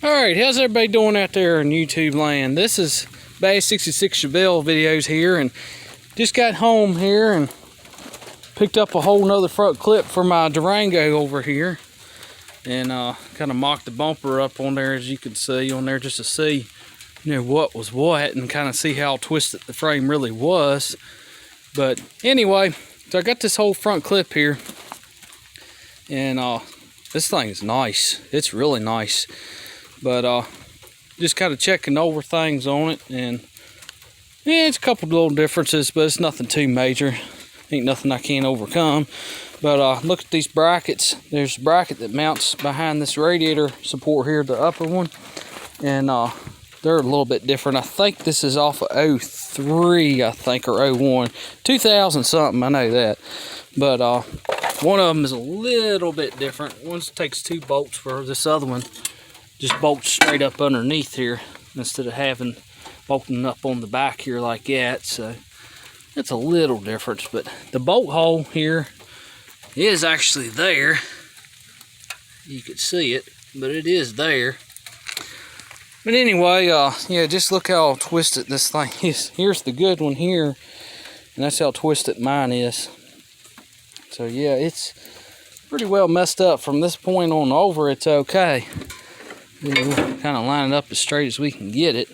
Alright, how's everybody doing out there in YouTube land? This is Bass 66 Chevelle videos here, and just got home here and picked up a whole nother front clip for my Durango over here, and kind of mocked the bumper up on there, as you can see on there, just to see what was what and kind of see how twisted the frame really was. But anyway, so I got this whole front clip here, and this thing is nice. It's really nice. But just kind of checking over things on it, and yeah, it's a couple of little differences, but it's nothing too major. Ain't nothing I can't overcome. But look at these brackets. There's a bracket that mounts behind this radiator support here, the upper one, and they're a little bit different. I think this is off of 03, I think, or 01, 2000 something. I know that. But one of them is a little bit different. One takes 2 bolts, for this other one just bolts straight up underneath here instead of having bolting up on the back here like that. So it's a little difference, but the bolt hole here is actually there. You could see it, but it is there. But anyway, yeah, just look how twisted this thing is. Here's the good one here, and that's how twisted mine is. So yeah, it's pretty well messed up. From this point on over, it's okay. We'll kind of line it up as straight as we can get it.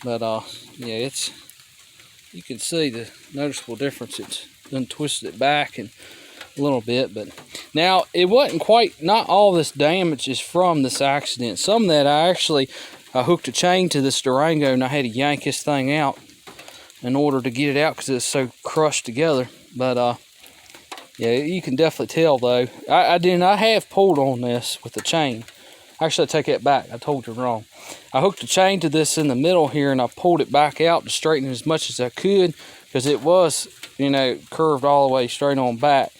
But yeah, you can see the noticeable difference. It's done twisted it back and a little bit. But now, it wasn't quite, not all this damage is from this accident. Some of that I hooked a chain to this Durango, and I had to yank this thing out in order to get it out because it's so crushed together. But yeah, you can definitely tell though. I have pulled on this with the chain. Actually, I take that back. I told you wrong. I hooked a chain to this in the middle here, and I pulled it back out to straighten it as much as I could, because it was, curved all the way straight on back.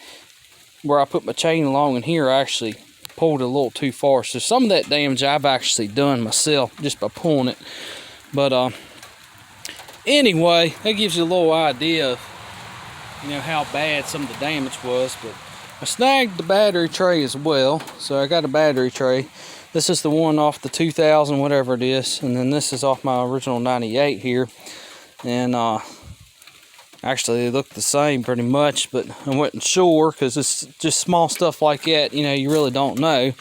Where I put my chain along in here, I actually pulled it a little too far. So some of that damage I've actually done myself just by pulling it. But anyway, that gives you a little idea of how bad some of the damage was. But I snagged the battery tray as well, so I got a battery tray. This is the one off the 2000, whatever it is, and then this is off my original 98 here. And actually, they look the same pretty much, but I wasn't sure because it's just small stuff like that. You really don't know.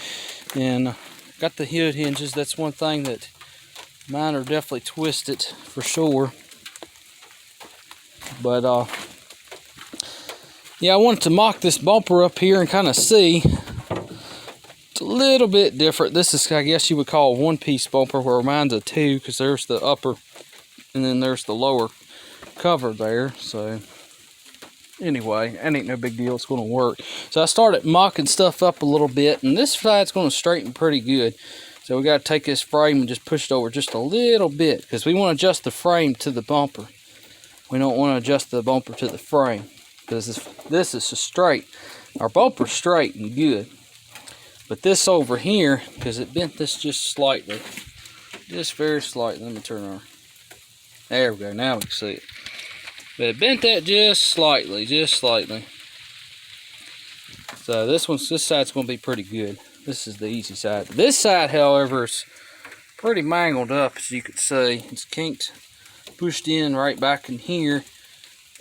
And got the hood hinges. That's one thing that mine are definitely twisted for sure. But yeah, I wanted to mock this bumper up here and kind of see. It's a little bit different. This is, I guess you would call a one-piece bumper, where mine's a 2, because there's the upper and then there's the lower cover there. So anyway, that ain't no big deal. It's going to work. So I started mocking stuff up a little bit, and this side's going to straighten pretty good. So we got to take this frame and just push it over just a little bit, because we want to adjust the frame to the bumper. We don't want to adjust the bumper to the frame, because this is straight. Our bumper's straight and good. But this over here, because it bent this just slightly, just very slightly. Let me turn on. There we go. Now we can see it. But it bent that just slightly, So this side's going to be pretty good. This is the easy side. This side, however, is pretty mangled up, as you can see. It's kinked, pushed in right back in here.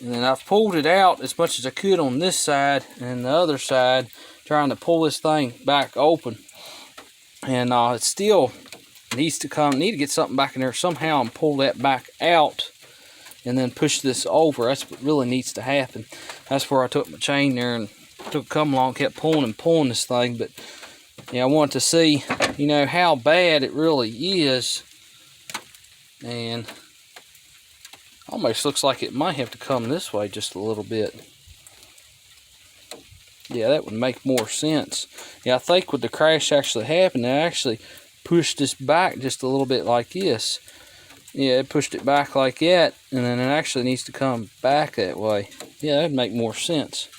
And then I've pulled it out as much as I could on this side, and the other side, trying to pull this thing back open. And it still needs to get something back in there somehow and pull that back out, and then push this over. That's what really needs to happen. That's where I took my chain there and took a come along, kept pulling this thing. But yeah, I wanted to see, how bad it really is. And almost looks like it might have to come this way just a little bit. Yeah, that would make more sense. Yeah, I think with the crash actually happened, I actually pushed this back just a little bit like this. Yeah, it pushed it back like that, and then it actually needs to come back that way. Yeah, that'd make more sense.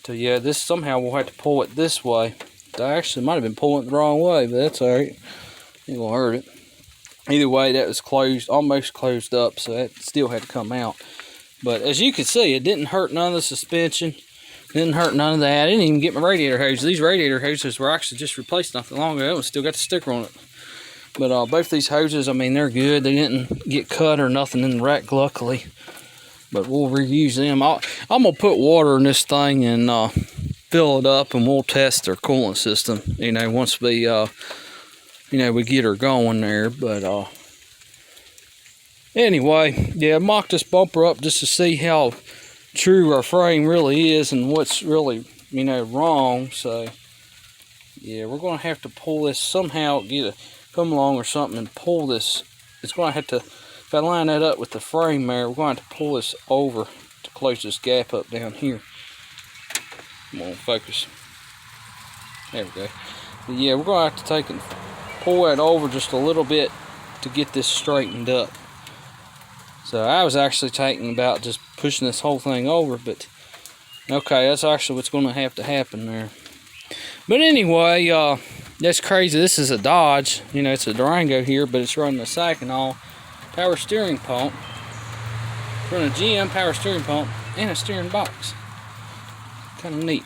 So yeah, this somehow we'll have to pull it this way. I actually might have been pulling it the wrong way, but that's alright. Ain't gonna hurt it. Either way, that was closed, almost closed up, so that still had to come out. But as you can see, it didn't hurt none of the suspension. Didn't hurt none of that. I didn't even get my radiator hose. These radiator hoses were actually just replaced not that long ago. It still got the sticker on it. But both these hoses, I mean, they're good. They didn't get cut or nothing in the wreck, luckily. But we'll reuse them. I'm going to put water in this thing and fill it up, and we'll test their coolant system, you know, once we, we get her going there. But anyway, yeah, mock this bumper up just to see how true our frame really is and what's really, wrong. So, yeah, we're going to have to pull this somehow, come along or something and pull this. It's going to have to, if I line that up with the frame there, we're going to have to pull this over to close this gap up down here. Come on, focus. There we go. But yeah, we're going to have to take and pull that over just a little bit to get this straightened up. So I was actually thinking about just pushing this whole thing over, but okay, that's actually what's going to happen there. But anyway, that's crazy. This is a Dodge, it's a Durango here, but it's running a Saginaw power steering pump. It's running a GM power steering pump and a steering box. Kind of neat.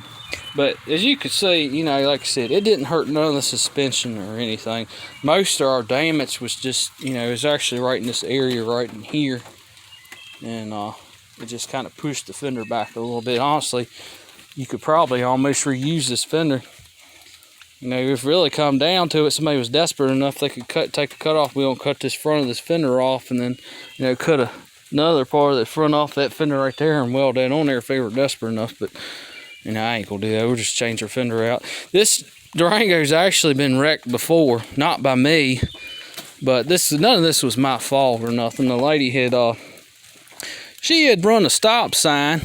But as you can see, like I said, it didn't hurt none of the suspension or anything. Most of our damage was just, it was actually right in this area right in here. And it just kind of pushed the fender back a little bit. Honestly, you could probably almost reuse this fender. If it really come down to it, somebody was desperate enough, they could take the cutoff wheel and cut this front of this fender off, and then, cut another part of the front off that fender right there and weld that on there if they were desperate enough. But I ain't gonna do that. We'll just change our fender out. This Durango's actually been wrecked before, not by me, but none of this was my fault or nothing. The lady she had run a stop sign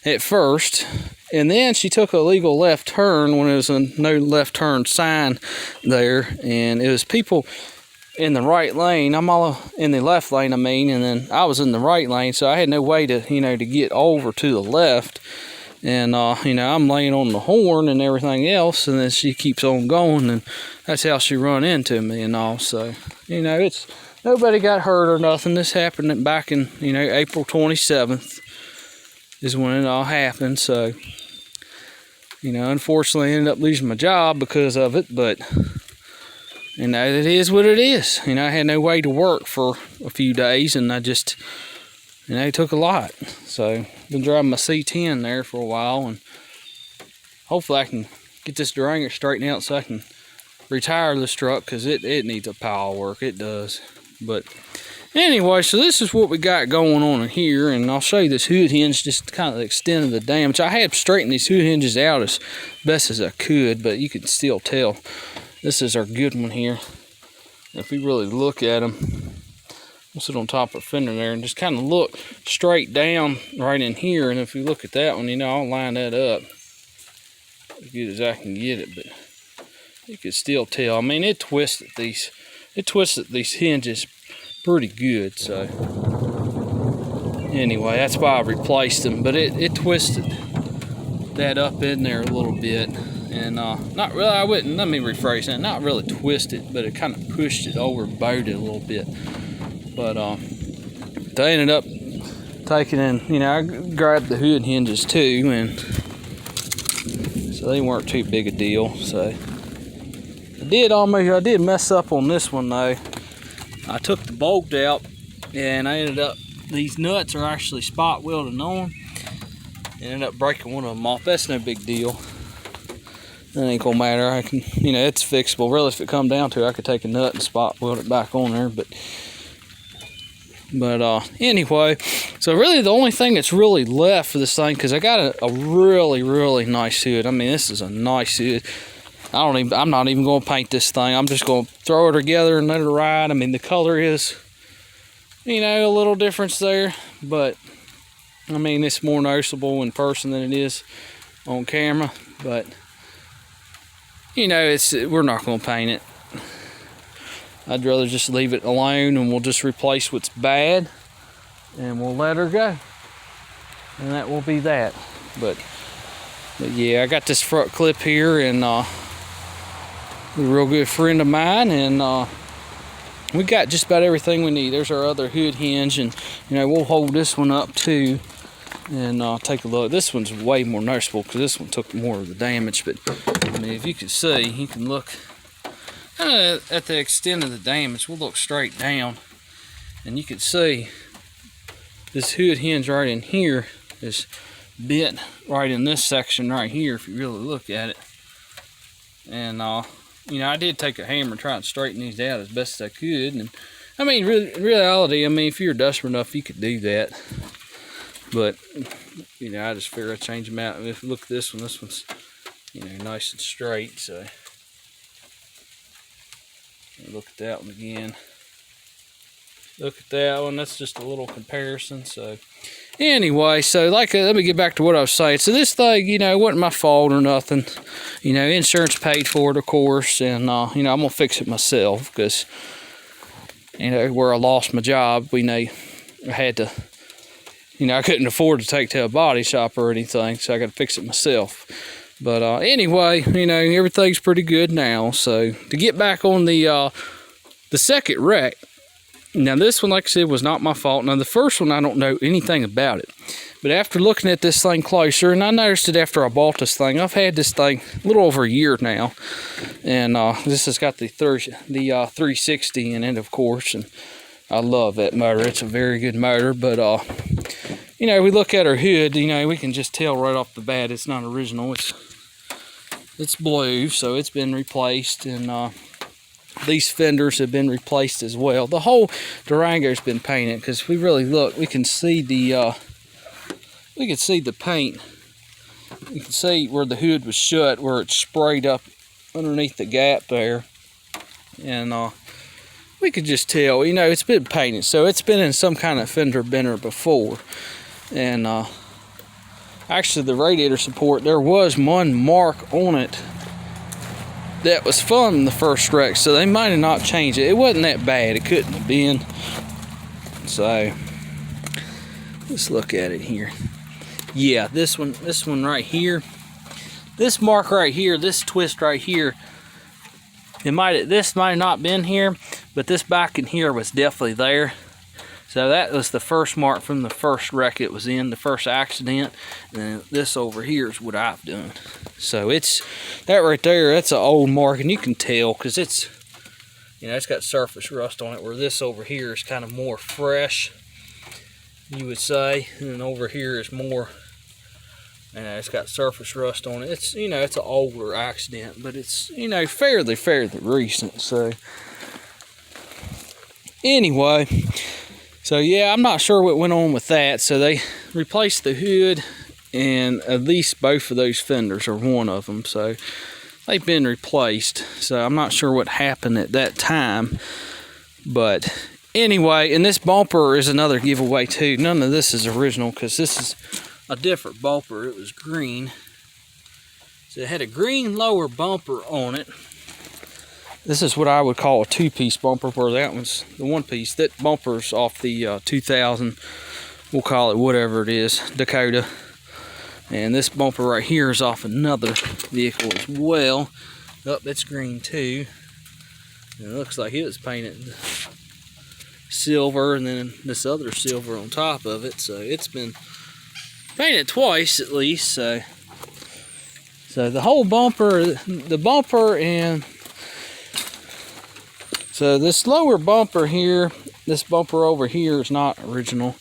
at first, and then she took a legal left turn when there was a no left turn sign there, and it was people in the right lane. I'm all in the left lane, and then I was in the right lane, so I had no way to, to get over to the left. And, I'm laying on the horn and everything else, and then she keeps on going, and that's how she run into me and all. So, it's nobody got hurt or nothing. This happened back in, April 27th is when it all happened. So, unfortunately I ended up losing my job because of it, but, it is what it is. I had no way to work for a few days, and I just... it took a lot. So, been driving my C10 there for a while, and hopefully I can get this Durango straightened out so I can retire this truck, because it needs a pile of work. It does. But anyway, so this is what we got going on in here, and I'll show you this hood hinge, just kind of the extent of the damage. I had straightened these hood hinges out as best as I could, but you can still tell this is our good one here. If we really look at them, we'll sit on top of our fender there and just kind of look straight down right in here. And if you look at that one, I'll line that up as good as I can get it, but you can still tell. It twisted these hinges pretty good. So anyway, that's why I replaced them. But it twisted that up in there a little bit, and not really. I wouldn't. Let me rephrase that. Not really twisted, but it kind of pushed it over, bowed it a little bit. But they ended up taking in, I grabbed the hood hinges too, and so they weren't too big a deal. So I did mess up on this one though. I took the bolt out, and I ended up, these nuts are actually spot welded on. Ended up breaking one of them off. That's no big deal. That ain't gonna matter. I can, it's fixable. Really, if it come down to it, I could take a nut and spot weld it back on there, but anyway, so really the only thing that's really left for this thing, because I got a really, really nice hood. This is a nice hood. I'm not even going to paint this thing. I'm just going to throw it together and let it ride. The color is, a little difference there, but it's more noticeable in person than it is on camera. But we're not going to paint it. I'd rather just leave it alone, and we'll just replace what's bad, and we'll let her go. And that will be that. But yeah, I got this front clip here, and a real good friend of mine, and we got just about everything we need. There's our other hood hinge, and we'll hold this one up too. and take a look. This one's way more noticeable because this one took more of the damage. But I mean, if you can see, you can look kind of at the extent of the damage. We'll look straight down, and you can see this hood hinge right in here is bent right in this section right here. If you really look at it, and you know, I did take a hammer and try and straighten these out as best as I could. And I mean, reality, I mean, if you're desperate enough, you could do that. But, you know, I just figured I'd change them out. And if you look at this one's, you know, nice and straight. So, look at that one again. Look at that one. That's just a little comparison. So, anyway, so let me get back to what I was saying. So this thing, you know, wasn't my fault or nothing. You know, insurance paid for it, of course. And, you know, I'm going to fix it myself because, you know, where I lost my job, we know I had to, you know, I couldn't afford to take to a body shop or anything, so I got to fix it myself. But anyway, you know, everything's pretty good now. So to get back on the second wreck, now this one, like I said, was not my fault. Now the first one, I don't know anything about it. But after looking at this thing closer, and I noticed it after I bought this thing, I've had this thing a little over a year now. And this has got the 360 in it, of course. And I love that motor. It's a very good motor. But, you know, we look at our hood, you know, we can just tell right off the bat it's not original. It's blue, so it's been replaced. And these fenders have been replaced as well. The whole Durango's been painted because we really look, we can see the paint. You can see where the hood was shut, where it's sprayed up underneath the gap there. And we could just tell, you know, it's been painted. So it's been in some kind of fender bender before. And actually the radiator support, there was one mark on it that was from the first wreck, so they might have not changed it. It wasn't that bad. It couldn't have been. So let's look at it here. Yeah, this one right here, this mark right here, this twist right here, this might have not been here, but this back in here was definitely there. So that was the first mark from the first wreck it was in, the first accident. And this over here is what I've done. So it's, that right there, that's an old mark, and you can tell because it's, you know, it's got surface rust on it, where this over here is kind of more fresh, you would say. And then over here is more, and it's got surface rust on it. It's, you know, it's an older accident, but it's, you know, fairly recent. So anyway, so yeah, I'm not sure what went on with that. So they replaced the hood and at least both of those fenders, or one of them. So they've been replaced. So I'm not sure what happened at that time. But anyway, and this bumper is another giveaway too. None of this is original because this is a different bumper. It was green. So it had a green lower bumper on it. This is what I would call a two-piece bumper, where that one's the one-piece. That bumper's off the 2000, we'll call it whatever it is, Dakota. And this bumper right here is off another vehicle as well. Oh, that's green too. And it looks like it was painted silver, and then this other silver on top of it. So it's been painted twice at least. So the whole bumper, the bumper, and so this lower bumper here, this bumper over here is not original.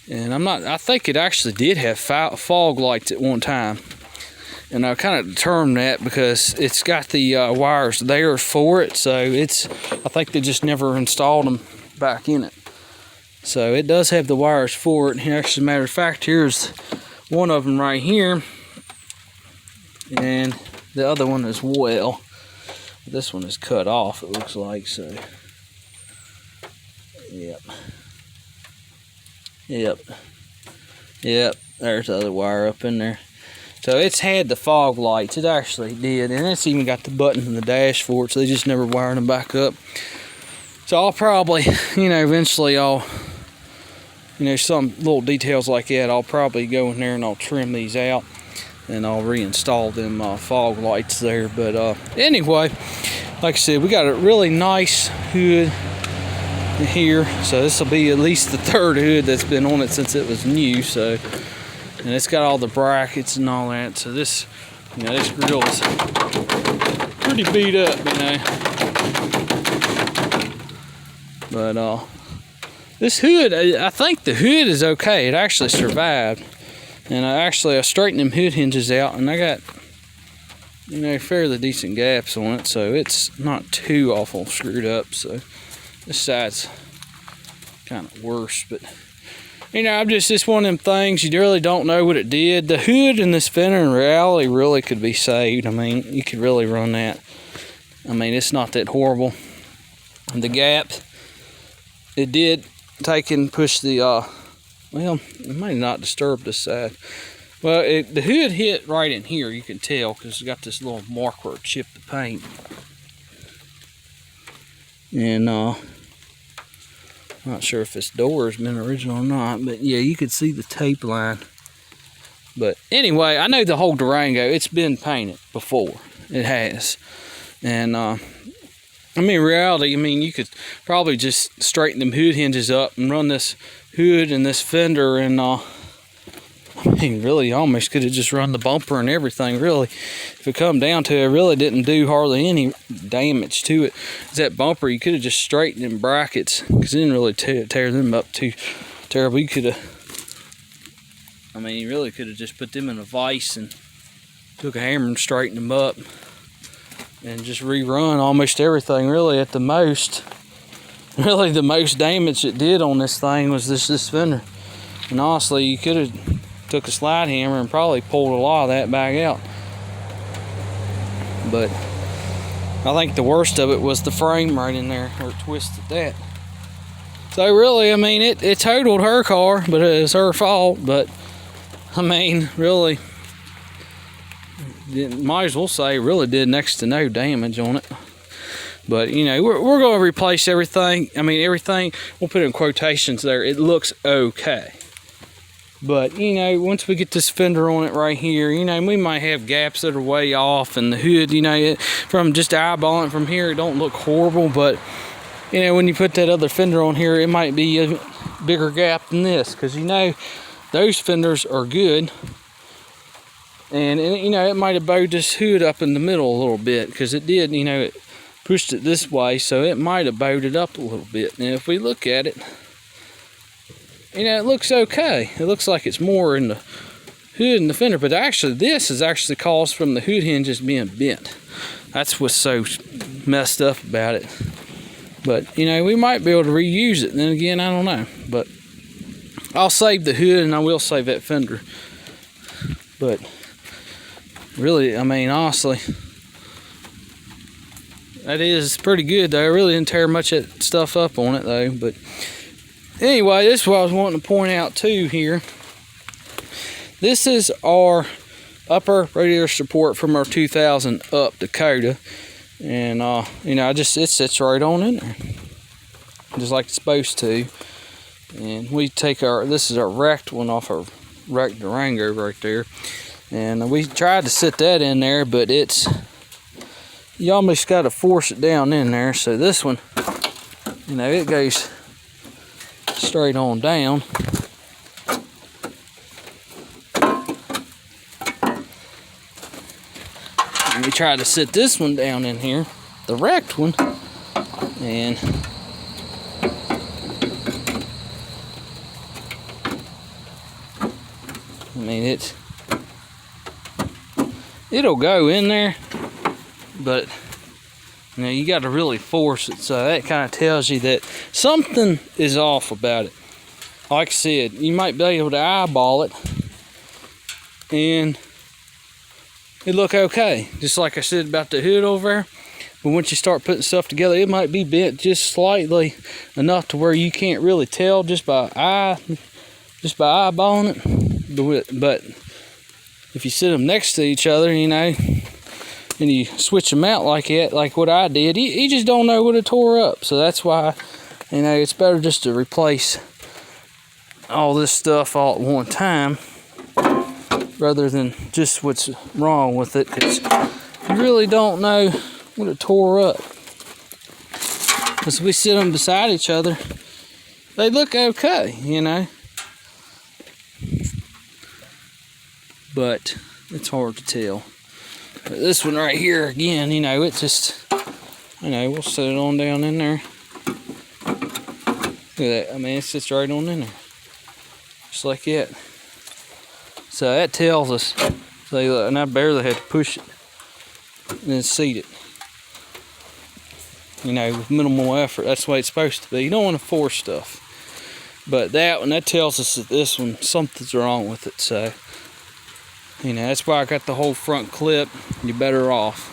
And I think it actually did have fog lights at one time. And I kind of determined that because it's got the wires there for it. So I think they just never installed them back in it. So it does have the wires for it. And actually, matter of fact, here's one of them right here. And the other one as well. This one is cut off, it looks like. So yep, there's the other wire up in there. So it's had the fog lights, it actually did, and it's even got the button in the dash for it, so they just never wired them back up. So I'll probably, you know, eventually I'll, you know, some little details like that, I'll probably go in there and I'll trim these out, and I'll reinstall them fog lights there. But anyway, like I said, we got a really nice hood here. So this will be at least the third hood that's been on it since it was new. So and it's got all the brackets and all that. So this, you know, this grill is pretty beat up, you know. But this hood, I think the hood is okay. It actually survived, and I straightened them hood hinges out, and I got, you know, fairly decent gaps on it, so it's not too awful screwed up. So this side's kind of worse, but you know, it's one of them things you really don't know what it did. The hood and this fender in reality really could be saved. I mean, you could really run that. I mean, it's not that horrible. And the gap, it did take and push the, well, it might not disturb this side. Well, the hood hit right in here, you can tell, because it's got this little mark where it chipped the paint. And not sure if this door has been original or not, but yeah, you could see the tape line. But anyway, I know the whole Durango, it's been painted before. It has. And I mean, in reality, I mean, you could probably just straighten them hood hinges up and run this hood and this fender, and I mean, really almost could have just run the bumper and everything, really. If it come down to it, really didn't do hardly any damage to it. That bumper, you could have just straightened them brackets, because it didn't really tear them up too terrible. You could have, I mean, you really could have just put them in a vise and took a hammer and straightened them up and just rerun almost everything, really. At the most, really the most damage it did on this thing was this fender. And honestly, you could have took a slide hammer and probably pulled a lot of that back out. But I think the worst of it was the frame right in there where it twisted that. So really, I mean, it totaled her car, but it was her fault. But I mean, really, might as well say really did next to no damage on it. But you know, we're going to replace everything. I mean, everything, we'll put it in quotations there. It looks okay. But, you know, once we get this fender on it right here, you know, we might have gaps that are way off, and the hood, you know, from just eyeballing from here, it don't look horrible. But, you know, when you put that other fender on here, it might be a bigger gap than this, because, you know, those fenders are good. And, you know, it might have bowed this hood up in the middle a little bit, because it did, you know, it pushed it this way, so it might have bowed it up a little bit. And if we look at it, you know, it looks okay. It looks like it's more in the hood and the fender, but actually this is actually caused from the hood hinges being bent. That's what's so messed up about it. But, you know, we might be able to reuse it. Then again, I don't know. But I'll save the hood, and I will save that fender. But really, I mean, honestly, that is pretty good, though. I really didn't tear much of that stuff up on it, though. But anyway, this is what I was wanting to point out too here. This is our upper radiator support from our 2000 Up Dakota. And, you know, it sits right on in there, just like it's supposed to. And we take this is our wrecked one off our wrecked Durango right there. And we tried to sit that in there, but you almost got to force it down in there. So this one, you know, it goes straight on down. And we tried to sit this one down in here, the wrecked one, and I mean, it'll go in there, but you know, you got to really force it. So that kind of tells you that something is off about it. Like I said, you might be able to eyeball it and it look okay, just like I said about the hood over there. But once you start putting stuff together, it might be bent just slightly enough to where you can't really tell just by eyeballing it. But if you sit them next to each other, you know, and you switch them out like that, like what I did, you just don't know what it tore up. So that's why, you know, it's better just to replace all this stuff all at one time rather than just what's wrong with it, because you really don't know what it tore up. As we sit them beside each other, they look okay, you know. but it's hard to tell. But this one right here, again, you know, it just, you know, we'll set it on down in there. Look at that. I mean, it sits right on in there, just like that. So that tells us, see, look, and I barely had to push it and then seat it. You know, with minimal effort. That's the way it's supposed to be. You don't want to force stuff. But that one, that tells us that this one, something's wrong with it. So, you know, that's why I got the whole front clip. You're better off.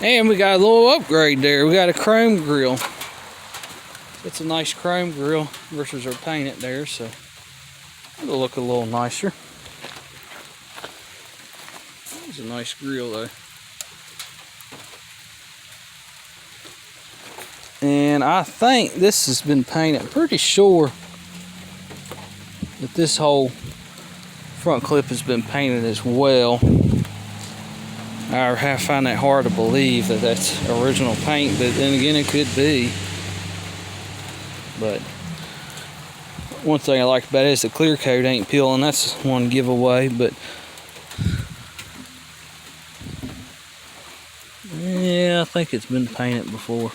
And we got a little upgrade there. We got a chrome grill. It's a nice chrome grill versus our painted there. So, it'll look a little nicer. It's a nice grill though. And I think this has been painted. I'm pretty sure that this whole front clip has been painted as well. I find that hard to believe that that's original paint, but then again it could be. But one thing I like about it is the clear coat ain't peeling. That's one giveaway, but yeah, I think it's been painted before.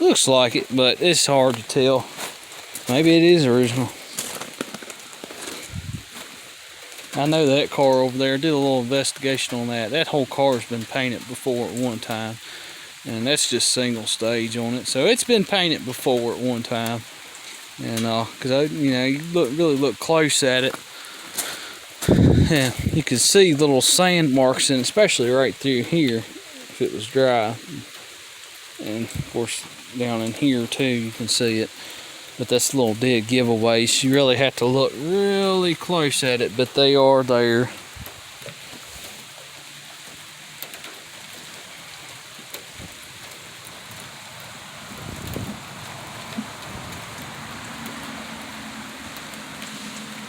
Looks like it, but it's hard to tell. Maybe it is original. I know that car over there, did a little investigation on that. That whole car's been painted before at one time. And that's just single stage on it. So it's been painted before at one time. And because you know, you really look close at it. Yeah, you can see little sand marks in, especially right through here if it was dry. And of course down in here too you can see it, but that's a little dead giveaways. You really have to look really close at it, but they are there.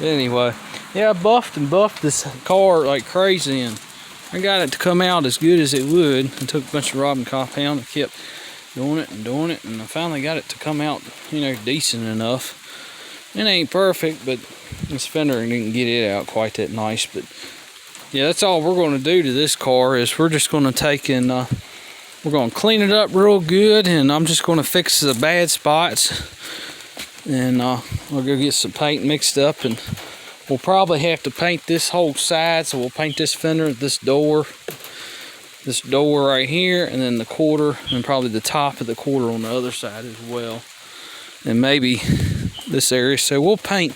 Anyway, yeah, I buffed this car like crazy, and I got it to come out as good as it would. I took a bunch of robbing compound and kept doing it, and I finally got it to come out, you know, decent enough. It ain't perfect, but this fender didn't get it out quite that nice. But yeah, that's all we're going to do to this car is we're just going to take and we're going to clean it up real good, and I'm just going to fix the bad spots, and we'll go get some paint mixed up, and we'll probably have to paint this whole side. So we'll paint this fender, this door right here, and then the quarter, and probably the top of the quarter on the other side as well, and maybe this area. So we'll paint,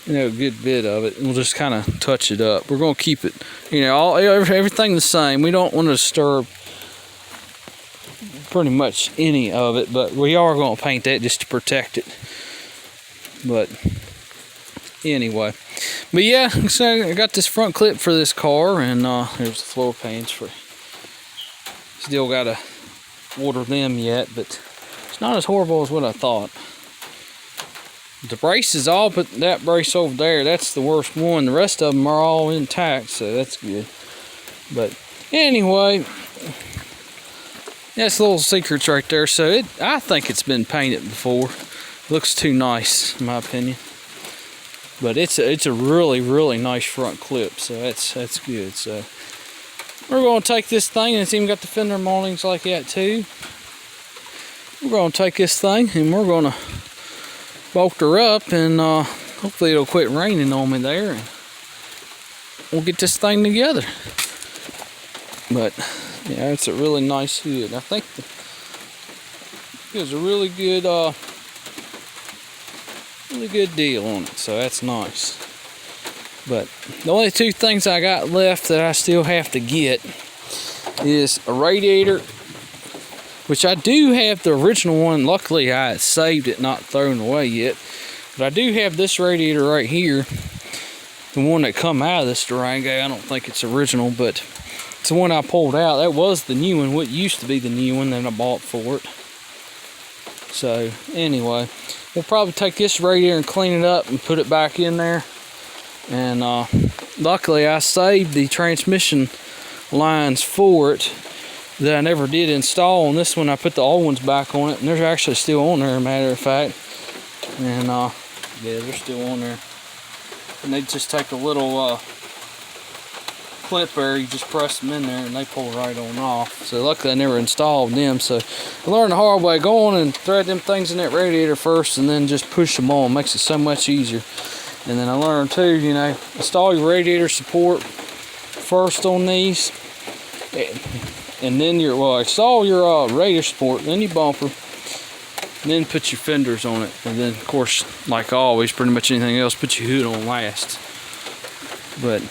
you know, a good bit of it, and we'll just kind of touch it up. We're going to keep it, you know, everything the same. We don't want to disturb pretty much any of it, but we are going to paint that just to protect it. But anyway, but yeah, so I got this front clip for this car, and there's the floor pans for. Still gotta order them yet, but it's not as horrible as what I thought. The brace is all but that brace over there. That's the worst one. The rest of them are all intact, so that's good. But anyway, that's little secrets right there. So I think it's been painted before. Looks too nice in my opinion. But it's a really nice front clip, so that's good. So we're going to take this thing, and it's even got the fender mountings like that too. We're going to take this thing, and we're going to bolt her up, and hopefully it'll quit raining on me there, and we'll get this thing together. But yeah, it's a really nice hood. I think it was a really good deal on it, so that's nice. But the only two things I got left that I still have to get is a radiator, which I do have the original one. Luckily I had saved it, not thrown away yet. But I do have this radiator right here, the one that come out of this Durango. I don't think it's original, but it's the one I pulled out. That was the new one, what used to be the new one that I bought for it. So anyway, we'll probably take this radiator and clean it up and put it back in there. And luckily I saved the transmission lines for it that I never did install. On this one I put the old ones back on it, and they're actually still on there, as a matter of fact. And yeah, they're still on there. And they just take a little clip there, you just press them in there and they pull right on off. So luckily I never installed them, so I learned the hard way. Go on and thread them things in that radiator first and then just push them on. Makes it so much easier. And then I learned too, you know, install your radiator support first on these, and then install your radiator support, then your bumper, and then put your fenders on it. And then of course, like always, pretty much anything else, put your hood on last. But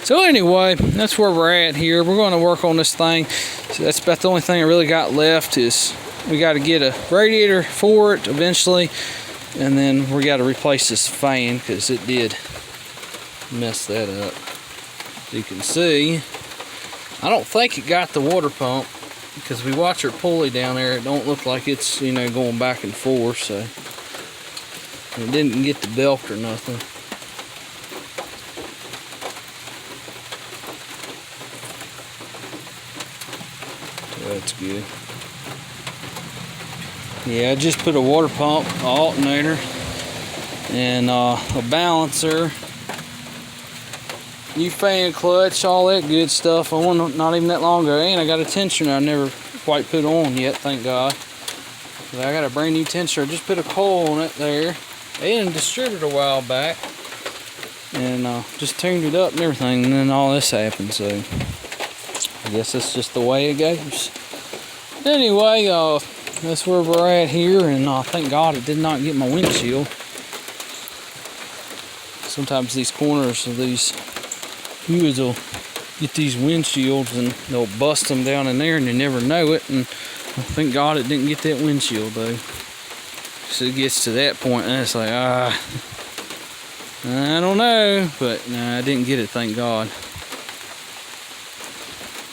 so anyway, that's where we're at here. We're going to work on this thing. So that's about the only thing I really got left, is we got to get a radiator for it eventually, and then we got to replace this fan because it did mess that up. As you can see, I don't think it got the water pump because we watch our pulley down there. It don't look like it's, you know, going back and forth. So it didn't get the belt or nothing. That's good. Yeah, I just put a water pump, an alternator, and a balancer, new fan clutch, all that good stuff. I won not even that long ago, and I got a tensioner I never quite put on yet, thank God. But I got a brand new tensioner. I just put a coil on it there, and distributed a while back, and just tuned it up and everything, and then all this happened. So I guess that's just the way it goes. Anyway, that's where we're at here, and thank God it did not get my windshield. Sometimes these corners of these hoods will get these windshields and they'll bust them down in there and you never know it, and thank God it didn't get that windshield though. So it gets to that point and it's like, I don't know, but no, I didn't get it, thank God.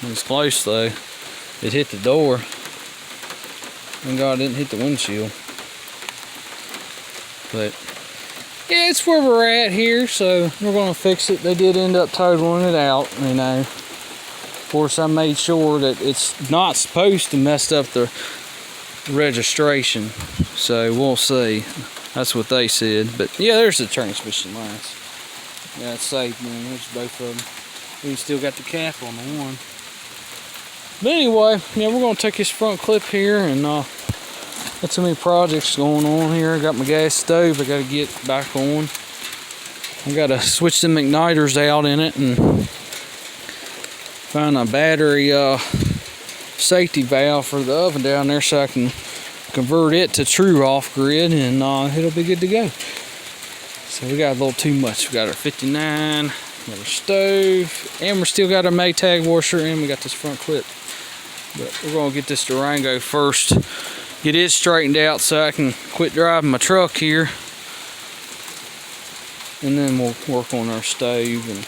It was close though. It hit the door. Thank God it didn't hit the windshield. But yeah, it's where we're at here, so we're gonna fix it. They did end up totaling it out, you know. Of course, I made sure that it's not supposed to mess up the registration, so we'll see. That's what they said. But yeah, there's the transmission lines. Yeah, it's safe, man. There's both of them. We still got the cap on the one. But anyway, yeah, we're gonna take this front clip here, and got so many projects going on here. I got my gas stove I gotta get back on. I gotta switch the igniters out in it and find a battery safety valve for the oven down there so I can convert it to true off-grid, and it'll be good to go. So we got a little too much. We got our 59, got our stove, and we still got our Maytag washer, and we got this front clip. But we're gonna get this Durango first, get it straightened out so I can quit driving my truck here, and then we'll work on our stove and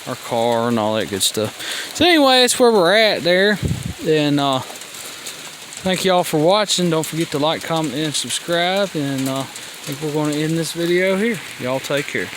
our car and all that good stuff. So anyway, that's where we're at there, and thank y'all for watching. Don't forget to like, comment, and subscribe, and I think we're going to end this video here. Y'all take care.